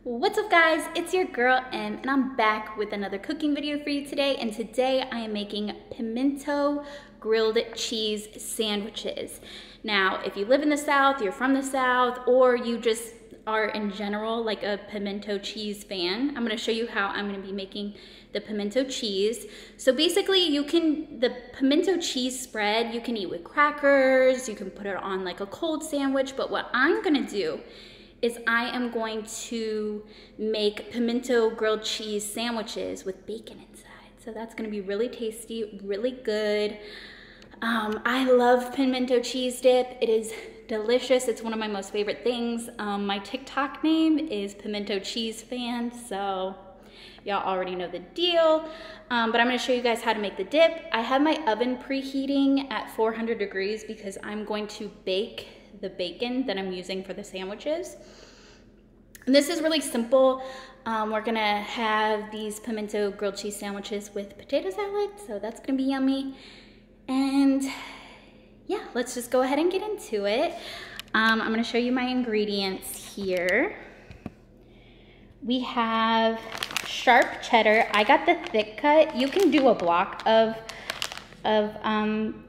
What's up guys, it's your girl Em and I'm back with another cooking video for you today, and today I am making pimento grilled cheese sandwiches. Now if you live in the South, you're from the South, or you just are in general like a pimento cheese fan, I'm going to show you how I'm going to be making the pimento cheese. So basically the pimento cheese spread you can eat with crackers, you can put it on like a cold sandwich, but what I'm going to do is I am going to make pimento grilled cheese sandwiches with bacon inside. So that's gonna be really tasty, really good. I love pimento cheese dip. It is delicious. It's one of my most favorite things. My TikTok name is Pimento Cheese Fan, so y'all already know the deal. But I'm gonna show you guys how to make the dip. I have my oven preheating at 400 degrees because I'm going to bake the bacon that I'm using for the sandwiches. And this is really simple. We're gonna have these pimento grilled cheese sandwiches with potato salad, so that's gonna be yummy. And yeah, let's just go ahead and get into it. I'm gonna show you my ingredients here. We have sharp cheddar. I got the thick cut. You can do a block of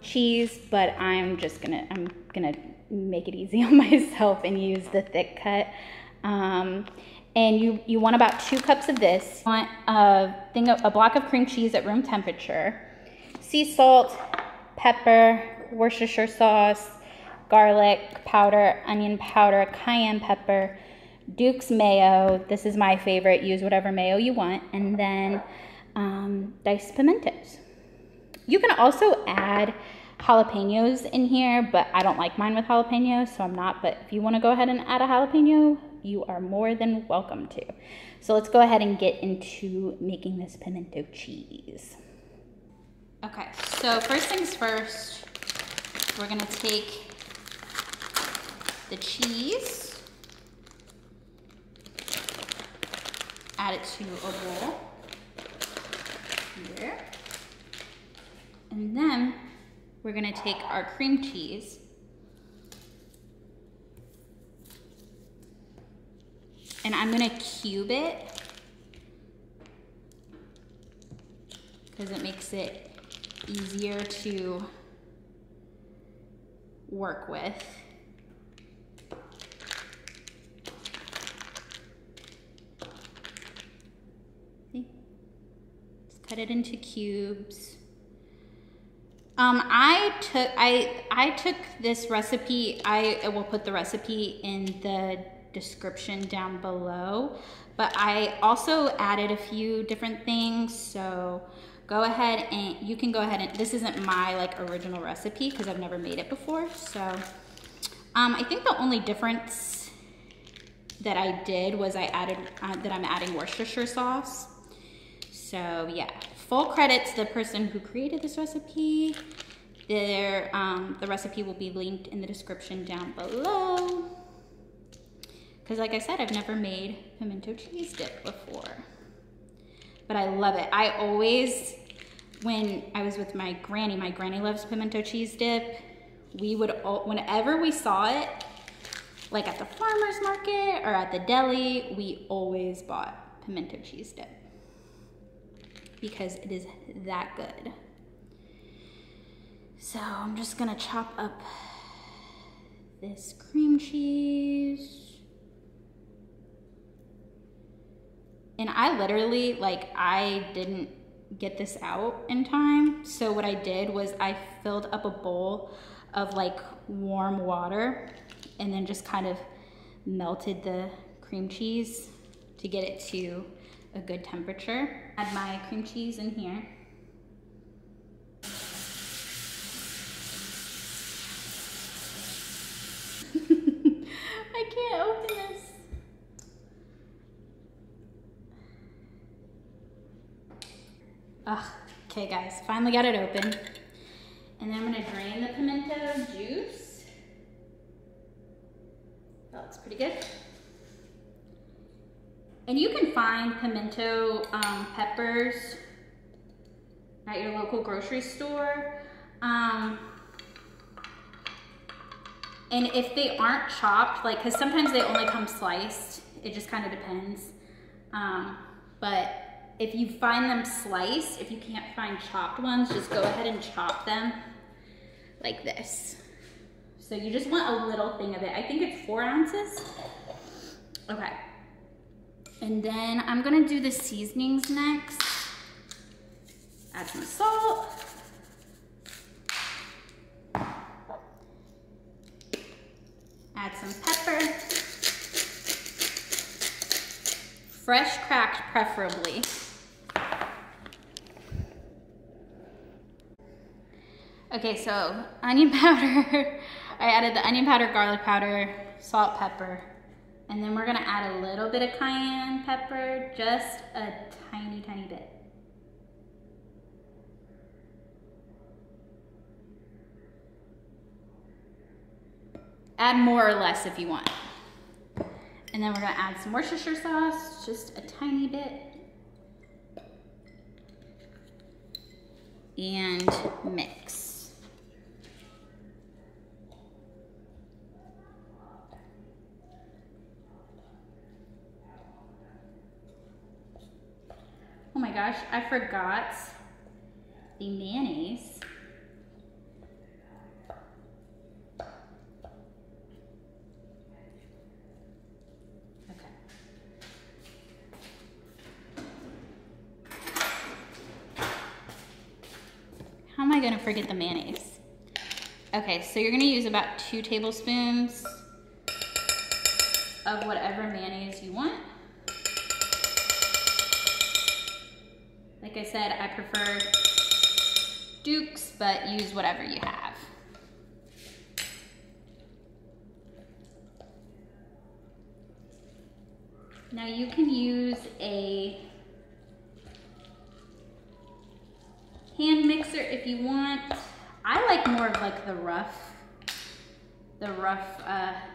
cheese, but I'm gonna make it easy on myself and use the thick cut. And you want about 2 cups of this. You want a block of cream cheese at room temperature, sea salt, pepper, Worcestershire sauce, garlic powder, onion powder, cayenne pepper, Duke's mayo. This is my favorite. Use whatever mayo you want. And then diced pimentos. You can also add jalapenos in here, but I don't like mine with jalapenos, so I'm not. But if you want to go ahead and add a jalapeno, you are more than welcome to. So let's go ahead and get into making this pimento cheese. Okay, so first things first, we're gonna take the cheese, add it to a bowl here, and then we're gonna take our cream cheese and I'm gonna cube it because it makes it easier to work with. See? Just cut it into cubes. I took this recipe, I will put the recipe in the description down below, but I also added a few different things, so go ahead and you can go ahead and, this isn't my like original recipe because I've never made it before, so I think the only difference that I did was I added, that I'm adding Worcestershire sauce. So yeah, full credit to the person who created this recipe. The recipe will be linked in the description down below. Because like I said, I've never made pimento cheese dip before. But I love it. I always, when I was with my granny loves pimento cheese dip. We would, whenever we saw it, like at the farmer's market or at the deli, we always bought pimento cheese dip, because it is that good. So I'm just gonna chop up this cream cheese. And I literally, like, I didn't get this out in time. So what I did was I filled up a bowl of like warm water and then just kind of melted the cream cheese to get it to a good temperature. Add my cream cheese in here. I can't open this. Ugh, okay guys, finally got it open. And then I'm gonna drain the pimento juice. That looks pretty good. And you can find pimento peppers at your local grocery store. And if they aren't chopped, like, because sometimes they only come sliced, It just kind of depends. But if you find them sliced, if you can't find chopped ones, just go ahead and chop them like this. So you just want a little thing of it. I think it's 4 ounces. Okay. And then I'm gonna do the seasonings next. Add some salt. Add some pepper. Fresh cracked preferably. Okay, so onion powder. I added the onion powder, garlic powder, salt, pepper, and then we're gonna add a little bit of cayenne pepper, just a tiny, tiny bit. Add more or less if you want. And then we're gonna add some Worcestershire sauce, just a tiny bit. And mix. Oh my gosh, I forgot the mayonnaise. Okay. How am I gonna forget the mayonnaise? Okay, so you're gonna use about 2 tablespoons of whatever mayonnaise you want. Like I said, I prefer Duke's, but use whatever you have. Now you can use a hand mixer if you want. I like more of like the rough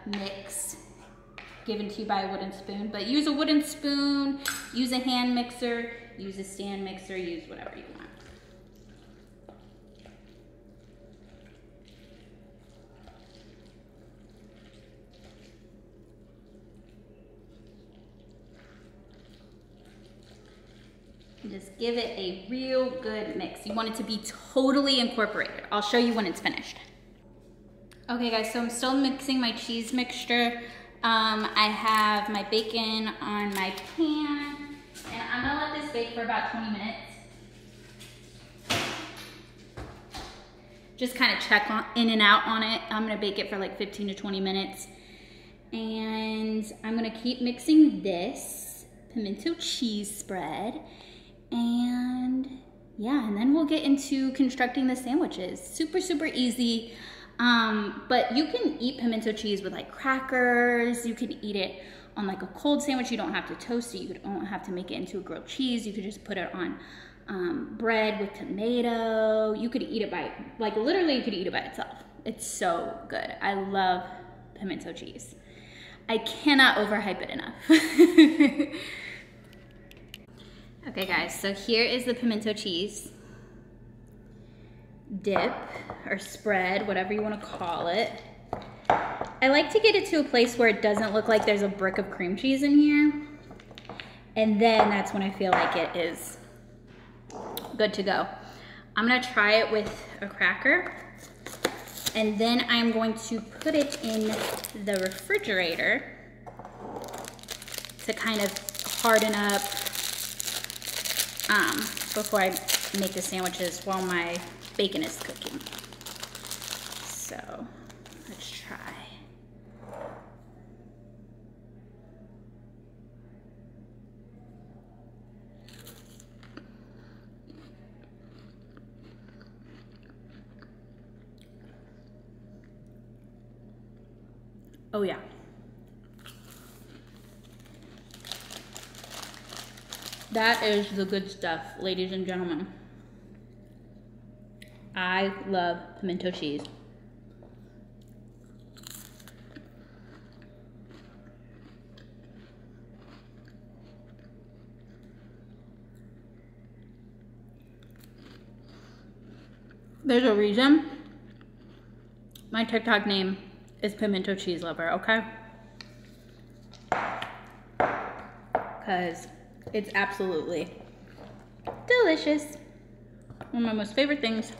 mix given to you by a wooden spoon, but use a wooden spoon, use a hand mixer, use a stand mixer, use whatever you want. And just give it a real good mix. You want it to be totally incorporated. I'll show you when it's finished. Okay guys, so I'm still mixing my cheese mixture. I have my bacon on my pan, and I'm gonna let this bake for about 20 minutes. Just kind of check in and out on it. I'm gonna bake it for like 15 to 20 minutes. And I'm gonna keep mixing this pimento cheese spread. And yeah, and then we'll get into constructing the sandwiches. Super, super easy. But you can eat pimento cheese with like crackers. You can eat it on like a cold sandwich. You don't have to toast it. You don't have to make it into a grilled cheese. You could just put it on bread with tomato. You could eat it by, like literally you could eat it by itself. It's so good. I love pimento cheese. I cannot overhype it enough. Okay guys, so here is the pimento cheese dip or spread, whatever you want to call it. I like to get it to a place where it doesn't look like there's a brick of cream cheese in here. And then that's when I feel like it is good to go. I'm gonna try it with a cracker, and then I'm going to put it in the refrigerator to kind of harden up before I make the sandwiches while my bacon is cooking. So let's try. Oh yeah. That is the good stuff, ladies and gentlemen. I love pimento cheese. There's a reason my TikTok name is Pimento Cheese Lover, okay? because it's absolutely delicious. One of my most favorite things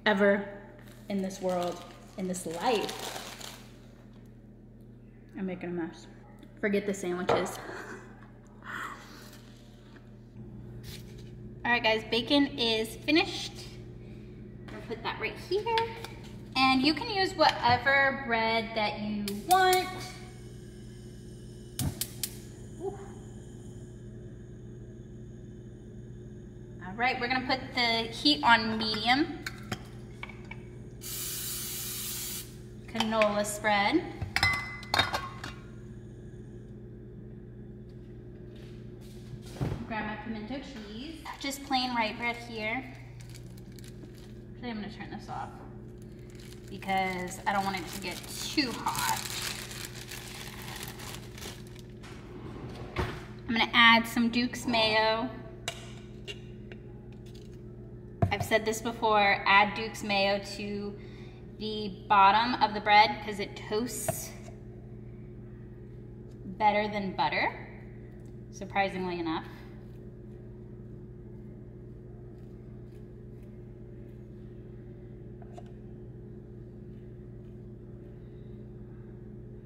ever in this world, in this life. I'm making a mess. Forget the sandwiches. All right guys, bacon is finished. I'm gonna put that right here. And you can use whatever bread that you want. Ooh. All right, we're gonna put the heat on medium. Canola spread. Grab my pimento cheese. Just plain white bread here. Actually, I'm gonna turn this off because I don't want it to get too hot. I'm gonna add some Duke's mayo. I've said this before, add Duke's mayo to the bottom of the bread because it toasts better than butter, surprisingly enough.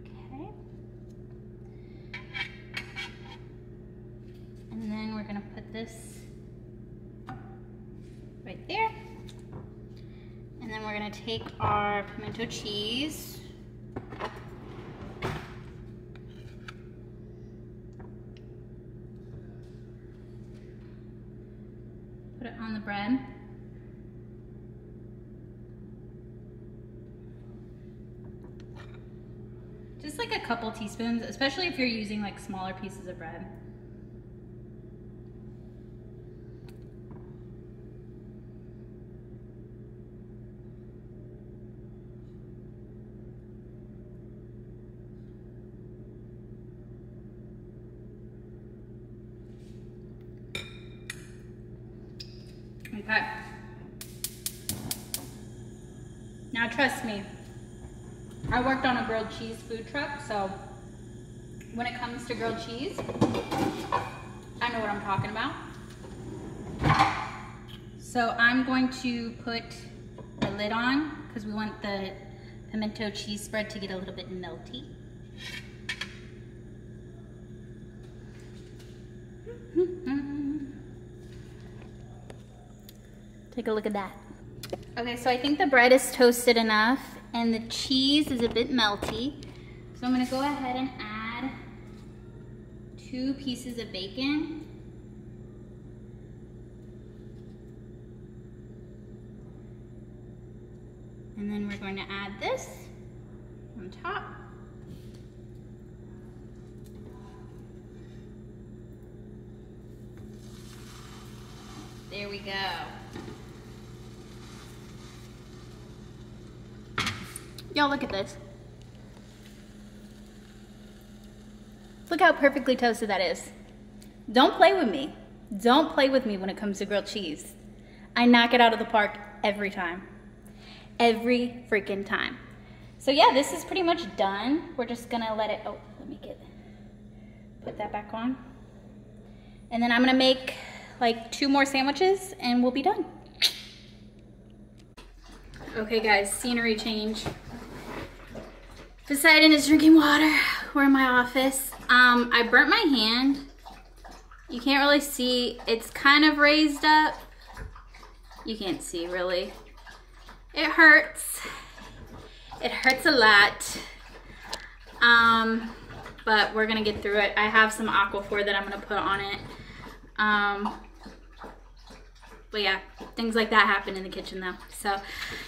Okay. And then we're gonna put this right there. And then we're gonna take our pimento cheese. Put it on the bread. Just like a couple teaspoons, especially if you're using like smaller pieces of bread. Okay. Now trust me, I worked on a grilled cheese food truck, so when it comes to grilled cheese, I know what I'm talking about. So I'm going to put the lid on because we want the pimento cheese spread to get a little bit melty. Take a look at that. Okay, so I think the bread is toasted enough and the cheese is a bit melty. So I'm gonna go ahead and add 2 pieces of bacon. And then we're going to add this on top. There we go. Y'all look at this. Look how perfectly toasted that is. Don't play with me. Don't play with me when it comes to grilled cheese. I knock it out of the park every time. Every freaking time. So yeah, this is pretty much done. We're just gonna let it, oh, let me put that back on. And then I'm gonna make like 2 more sandwiches and we'll be done. Okay guys, scenery change. Poseidon is drinking water. We're in my office. I burnt my hand. You can't really see. It's kind of raised up. You can't see really. It hurts. It hurts a lot. But we're gonna get through it. I have some Aquaphor that I'm gonna put on it. But yeah, things like that happen in the kitchen though. So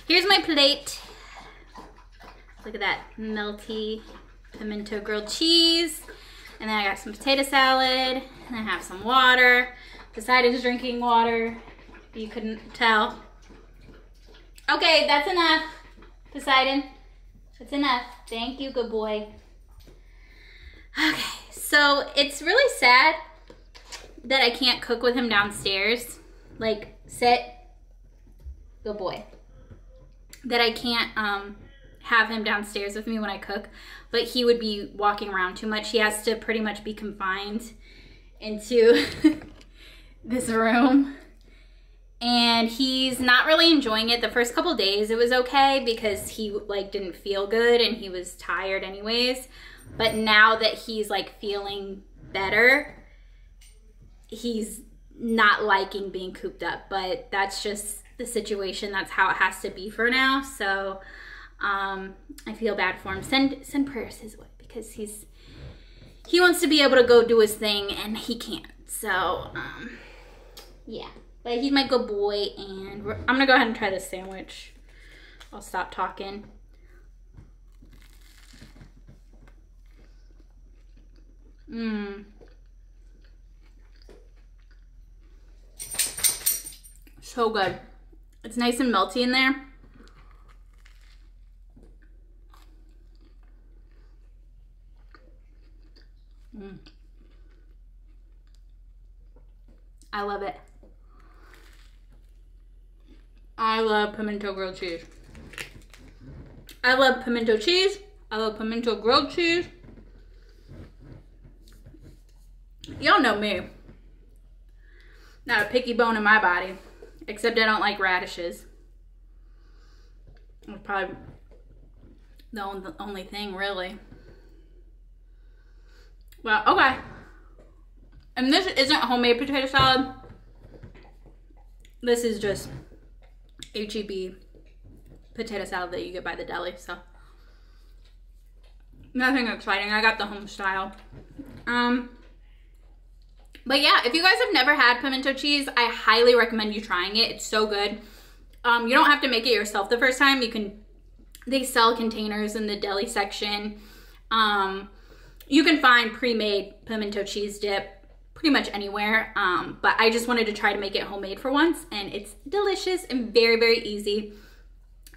here's my plate. Look at that melty pimento grilled cheese. And then I got some potato salad. And I have some water. Poseidon's drinking water, if you couldn't tell. Okay, that's enough, Poseidon. That's enough. Thank you, good boy. Okay, so it's really sad that I can't cook with him downstairs. Like, sit, good boy. That I can't have him downstairs with me when I cook, but he would be walking around too much. He has to pretty much be confined into this room. And he's not really enjoying it. The first couple days it was okay because he like didn't feel good and he was tired anyways. But now that he's like feeling better, he's not liking being cooped up. But that's just the situation. That's how it has to be for now. So I feel bad for him. Send prayers his way because he wants to be able to go do his thing and he can't. So yeah. But he's my good boy, and I'm gonna go ahead and try this sandwich. I'll stop talking. So good. It's nice and melty in there. I love it. I love pimento grilled cheese. I love pimento cheese. I love pimento grilled cheese. Y'all know me. Not a picky bone in my body. Except I don't like radishes. That's probably the only thing, really. Well, okay. And this isn't homemade potato salad. This is just HEB potato salad that you get by the deli, so nothing exciting. I got the home style. But yeah, if you guys have never had pimento cheese, I highly recommend you trying it. It's so good. You don't have to make it yourself the first time. They sell containers in the deli section. You can find pre-made pimento cheese dip pretty much anywhere, but I just wanted to try to make it homemade for once, and it's delicious and very, very easy.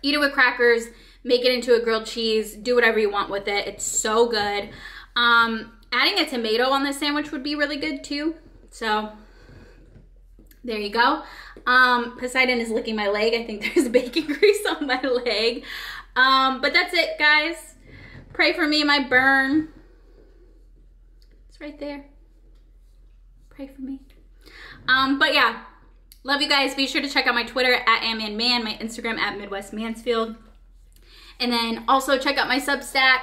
Eat it with crackers, make it into a grilled cheese, do whatever you want with it. It's so good. Adding a tomato on this sandwich would be really good too, so there you go. Poseidon is licking my leg. I think there's bacon grease on my leg. But that's it, guys. Pray for me, my burn. It's right there. Pray for me. But yeah, love you guys. Be sure to check out my Twitter at @AmManMan, my Instagram at Midwest Mansfield. And then also check out my Substack.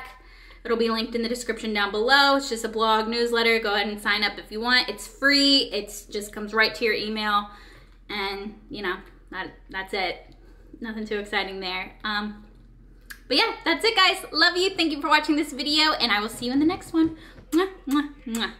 It'll be linked in the description down below. It's just a blog newsletter. Go ahead and sign up if you want. It's free. It just comes right to your email. And, you know, that's it. Nothing too exciting there. But yeah, that's it, guys. Love you. Thank you for watching this video, and I will see you in the next one. Mwah, mwah, mwah.